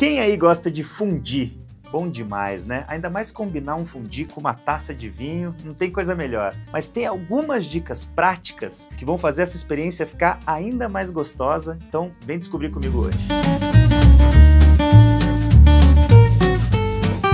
Quem aí gosta de fundir? Bom demais, né? Ainda mais combinar um fundi com uma taça de vinho, não tem coisa melhor. Mas tem algumas dicas práticas que vão fazer essa experiência ficar ainda mais gostosa, então vem descobrir comigo hoje.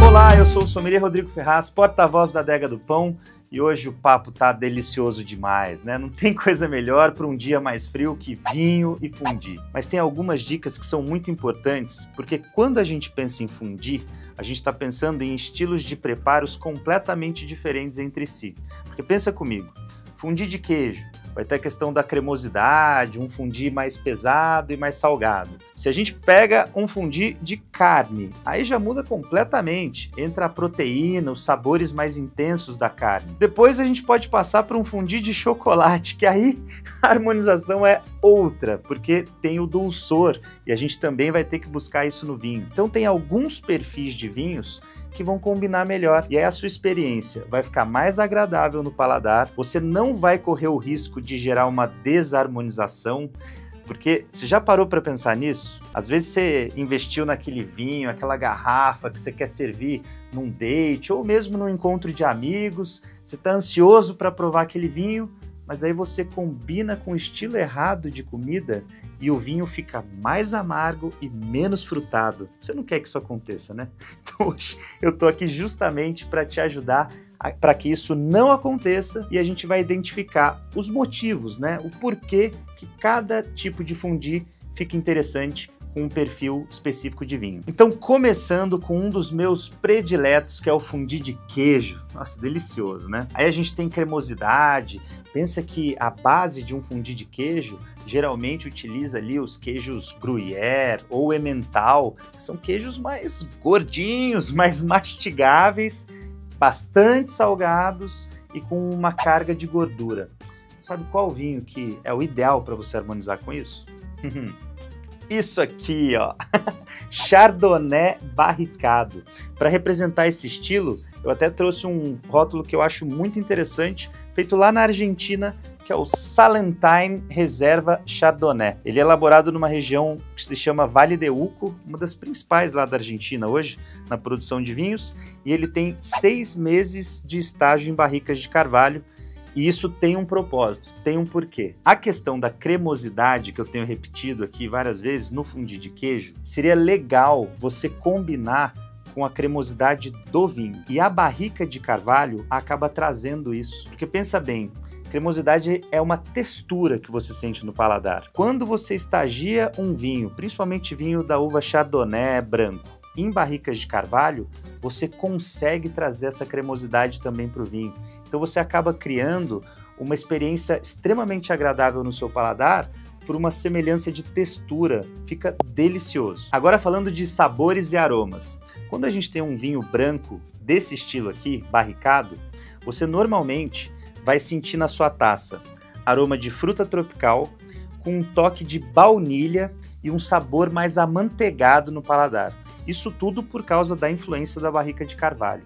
Olá, eu sou o sommelier Rodrigo Ferraz, porta-voz da Adega do Pão, e hoje o papo tá delicioso demais, né? Não tem coisa melhor para um dia mais frio que vinho e fundir. Mas tem algumas dicas que são muito importantes, porque quando a gente pensa em fundir, a gente está pensando em estilos de preparos completamente diferentes entre si. Porque pensa comigo, fundir de queijo, vai ter a questão da cremosidade, um fundir mais pesado e mais salgado. Se a gente pega um fundir de carne, aí já muda completamente. Entra a proteína, os sabores mais intensos da carne. Depois a gente pode passar para um fundir de chocolate, que aí a harmonização é outra, porque tem o dulçor e a gente também vai ter que buscar isso no vinho. Então tem alguns perfis de vinhos que vão combinar melhor. E aí a sua experiência vai ficar mais agradável no paladar, você não vai correr o risco de gerar uma desarmonização, porque você já parou para pensar nisso? Às vezes você investiu naquele vinho, aquela garrafa que você quer servir num date ou mesmo num encontro de amigos, você está ansioso para provar aquele vinho, mas aí você combina com o estilo errado de comida e o vinho fica mais amargo e menos frutado. Você não quer que isso aconteça, né? Então hoje eu tô aqui justamente para te ajudar para que isso não aconteça e a gente vai identificar os motivos, né? O porquê que cada tipo de fundir fica interessante com um perfil específico de vinho. Então, começando com um dos meus prediletos, que é o fundir de queijo. Nossa, delicioso, né? Aí a gente tem cremosidade. Pensa que a base de um fundir de queijo geralmente utiliza ali os queijos Gruyère ou Emmental, que são queijos mais gordinhos, mais mastigáveis, bastante salgados e com uma carga de gordura. Sabe qual vinho que é o ideal para você harmonizar com isso? Isso aqui, ó, Chardonnay barricado. Para representar esse estilo, eu até trouxe um rótulo que eu acho muito interessante, feito lá na Argentina, que é o Salentine Reserva Chardonnay. Ele é elaborado numa região que se chama Vale de Uco, uma das principais lá da Argentina hoje, na produção de vinhos, e ele tem 6 meses de estágio em barricas de carvalho. E isso tem um propósito, tem um porquê. A questão da cremosidade, que eu tenho repetido aqui várias vezes no fundir de queijo, seria legal você combinar com a cremosidade do vinho. E a barrica de carvalho acaba trazendo isso. Porque pensa bem, cremosidade é uma textura que você sente no paladar. Quando você estagia um vinho, principalmente vinho da uva Chardonnay branco, em barricas de carvalho, você consegue trazer essa cremosidade também para o vinho. Então você acaba criando uma experiência extremamente agradável no seu paladar por uma semelhança de textura. Fica delicioso. Agora falando de sabores e aromas. Quando a gente tem um vinho branco desse estilo aqui, barricado, você normalmente vai sentir na sua taça aroma de fruta tropical com um toque de baunilha e um sabor mais amanteigado no paladar. Isso tudo por causa da influência da barrica de carvalho.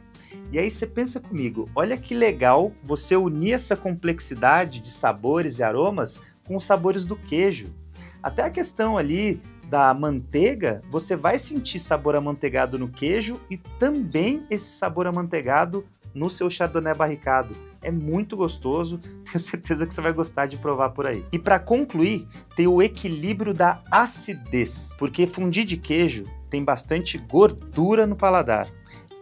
E aí você pensa comigo, olha que legal você unir essa complexidade de sabores e aromas com os sabores do queijo. Até a questão ali da manteiga, você vai sentir sabor amanteigado no queijo e também esse sabor amanteigado no seu Chardonnay barricado. É muito gostoso, tenho certeza que você vai gostar de provar por aí. E para concluir, tem o equilíbrio da acidez, porque fundir de queijo tem bastante gordura no paladar.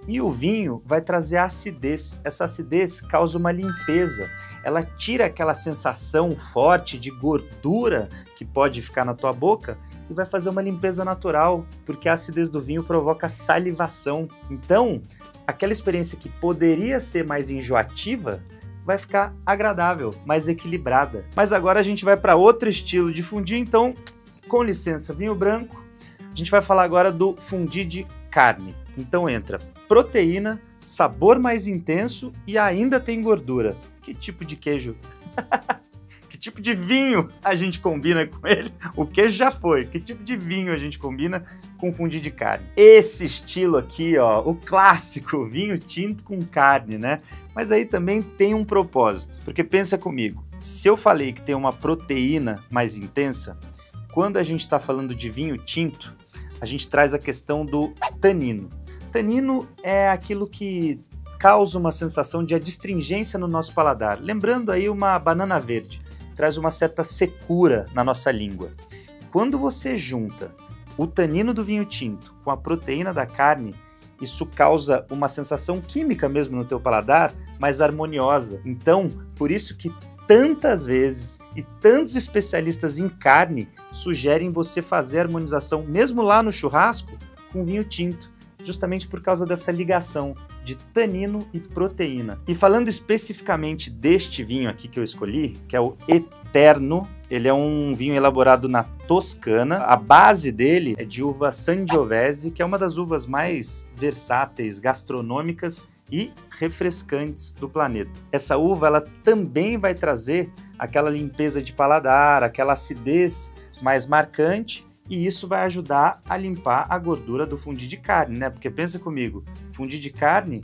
E o vinho vai trazer a acidez. Essa acidez causa uma limpeza. Ela tira aquela sensação forte de gordura que pode ficar na tua boca e vai fazer uma limpeza natural, porque a acidez do vinho provoca salivação. Então, aquela experiência que poderia ser mais enjoativa vai ficar agradável, mais equilibrada. Mas agora a gente vai para outro estilo de fundir, então, com licença, vinho branco. A gente vai falar agora do fundir de carne. Então entra proteína, sabor mais intenso e ainda tem gordura. Que tipo de queijo? Que tipo de vinho a gente combina com ele? O queijo já foi. Que tipo de vinho a gente combina com fundir de carne? Esse estilo aqui, ó, o clássico, vinho tinto com carne, né? Mas aí também tem um propósito. Porque pensa comigo, se eu falei que tem uma proteína mais intensa, quando a gente está falando de vinho tinto, a gente traz a questão do tanino. Tanino é aquilo que causa uma sensação de adstringência no nosso paladar. Lembrando aí uma banana verde, traz uma certa secura na nossa língua. Quando você junta o tanino do vinho tinto com a proteína da carne, isso causa uma sensação química mesmo no teu paladar, mais harmoniosa. Então, por isso que tantas vezes e tantos especialistas em carne sugerem você fazer a harmonização, mesmo lá no churrasco, com vinho tinto, justamente por causa dessa ligação de tanino e proteína. E falando especificamente deste vinho aqui que eu escolhi, que é o Eterno, ele é um vinho elaborado na Toscana. A base dele é de uva Sangiovese, que é uma das uvas mais versáteis, gastronômicas e refrescantes do planeta. Essa uva ela também vai trazer aquela limpeza de paladar, aquela acidez mais marcante, e isso vai ajudar a limpar a gordura do fundi de carne, né? Porque pensa comigo, fundi de carne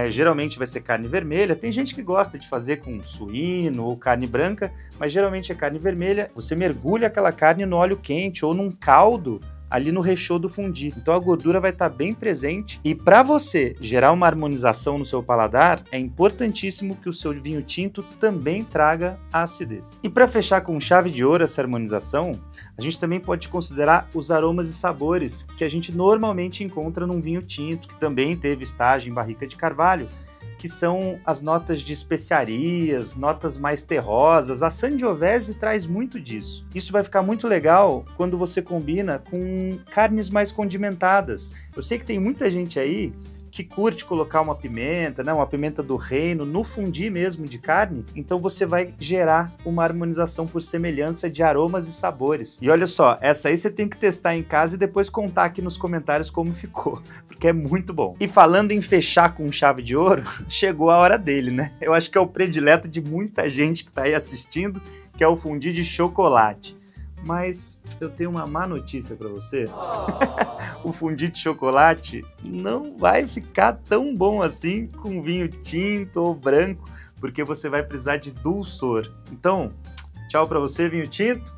geralmente vai ser carne vermelha. Tem gente que gosta de fazer com suíno ou carne branca, mas geralmente é carne vermelha. Você mergulha aquela carne no óleo quente ou num caldo ali no recheio do fundi. Então a gordura vai estar bem presente, e para você gerar uma harmonização no seu paladar, é importantíssimo que o seu vinho tinto também traga a acidez. E para fechar com chave de ouro essa harmonização, a gente também pode considerar os aromas e sabores que a gente normalmente encontra num vinho tinto, que também teve estágio em barrica de carvalho, que são as notas de especiarias, notas mais terrosas. A Sangiovese traz muito disso. Isso vai ficar muito legal quando você combina com carnes mais condimentadas. Eu sei que tem muita gente aí que curte colocar uma pimenta, né, uma pimenta do reino, no fundi mesmo de carne, então você vai gerar uma harmonização por semelhança de aromas e sabores. E olha só, essa aí você tem que testar em casa e depois contar aqui nos comentários como ficou, porque é muito bom. E falando em fechar com chave de ouro, chegou a hora dele, né? Eu acho que é o predileto de muita gente que tá aí assistindo, que é o fundi de chocolate. Mas eu tenho uma má notícia para você. O fundi de chocolate não vai ficar tão bom assim com vinho tinto ou branco, porque você vai precisar de dulçor. Então, tchau para você, vinho tinto.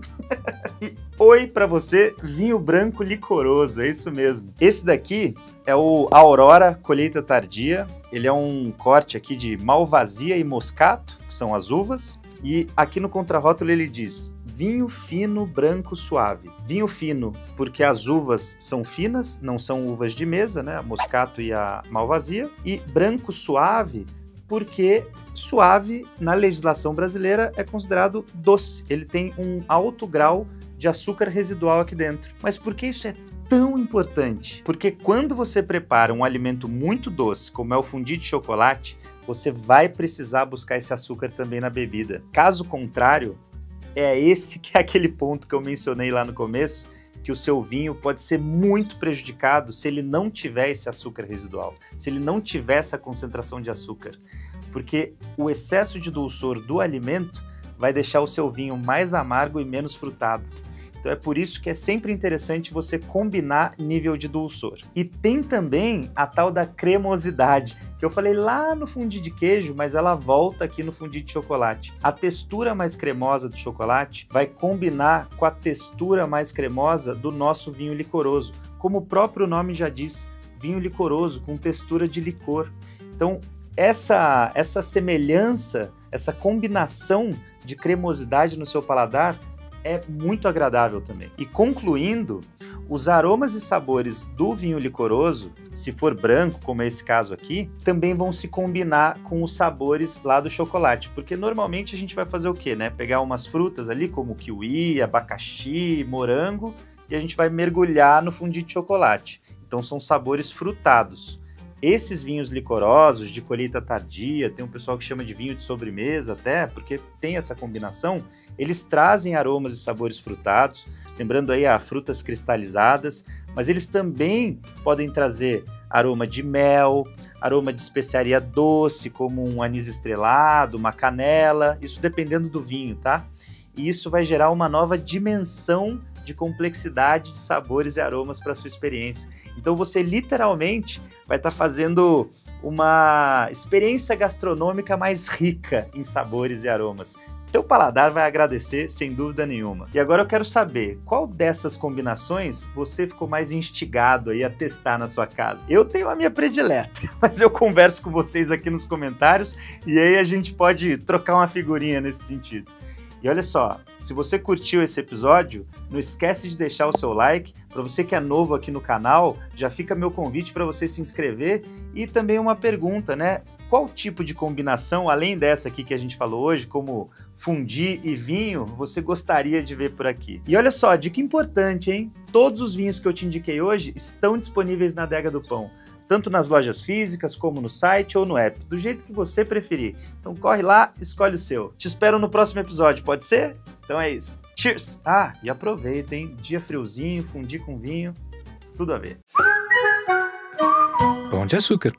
E oi para você, vinho branco licoroso, é isso mesmo. Esse daqui é o Aurora Colheita Tardia. Ele é um corte aqui de Malvasia e Moscato, que são as uvas. E aqui no contrarótulo ele diz: vinho fino, branco, suave. Vinho fino porque as uvas são finas, não são uvas de mesa, né? A Moscato e a Malvasia. E branco suave porque suave, na legislação brasileira, é considerado doce. Ele tem um alto grau de açúcar residual aqui dentro. Mas por que isso é tão importante? Porque quando você prepara um alimento muito doce, como é o fundi de chocolate, você vai precisar buscar esse açúcar também na bebida. Caso contrário, é esse que é aquele ponto que eu mencionei lá no começo, que o seu vinho pode ser muito prejudicado se ele não tiver esse açúcar residual, se ele não tiver essa concentração de açúcar, porque o excesso de dulçor do alimento vai deixar o seu vinho mais amargo e menos frutado. Então é por isso que é sempre interessante você combinar nível de dulçor. E tem também a tal da cremosidade, que eu falei lá no fundi de queijo, mas ela volta aqui no fundi de chocolate. A textura mais cremosa do chocolate vai combinar com a textura mais cremosa do nosso vinho licoroso. Como o próprio nome já diz, vinho licoroso, com textura de licor. Então essa semelhança, essa combinação de cremosidade no seu paladar é muito agradável também. E concluindo, os aromas e sabores do vinho licoroso, se for branco, como é esse caso aqui, também vão se combinar com os sabores lá do chocolate, porque normalmente a gente vai fazer o quê, né? Pegar umas frutas ali, como kiwi, abacaxi, morango, e a gente vai mergulhar no fundi de chocolate. Então são sabores frutados. Esses vinhos licorosos, de colheita tardia, tem um pessoal que chama de vinho de sobremesa até, porque tem essa combinação, eles trazem aromas e sabores frutados, lembrando aí frutas cristalizadas, mas eles também podem trazer aroma de mel, aroma de especiaria doce, como um anis estrelado, uma canela, isso dependendo do vinho, tá? E isso vai gerar uma nova dimensão de complexidade de sabores e aromas para a sua experiência. Então você literalmente vai estar fazendo uma experiência gastronômica mais rica em sabores e aromas. Teu paladar vai agradecer, sem dúvida nenhuma. E agora eu quero saber, qual dessas combinações você ficou mais instigado aí a testar na sua casa? Eu tenho a minha predileta, mas eu converso com vocês aqui nos comentários e aí a gente pode trocar uma figurinha nesse sentido. E olha só, se você curtiu esse episódio, não esquece de deixar o seu like. Para você que é novo aqui no canal, já fica meu convite para você se inscrever e também uma pergunta, né? Qual tipo de combinação, além dessa aqui que a gente falou hoje, como fondue e vinho, você gostaria de ver por aqui? E olha só, dica importante, hein? Todos os vinhos que eu te indiquei hoje estão disponíveis na Adega do Pão, tanto nas lojas físicas como no site ou no app, do jeito que você preferir. Então corre lá, escolhe o seu. Te espero no próximo episódio, pode ser? Então é isso. Cheers! Ah, e aproveita, hein? Dia friozinho, fondue com vinho, tudo a ver. Pão de açúcar.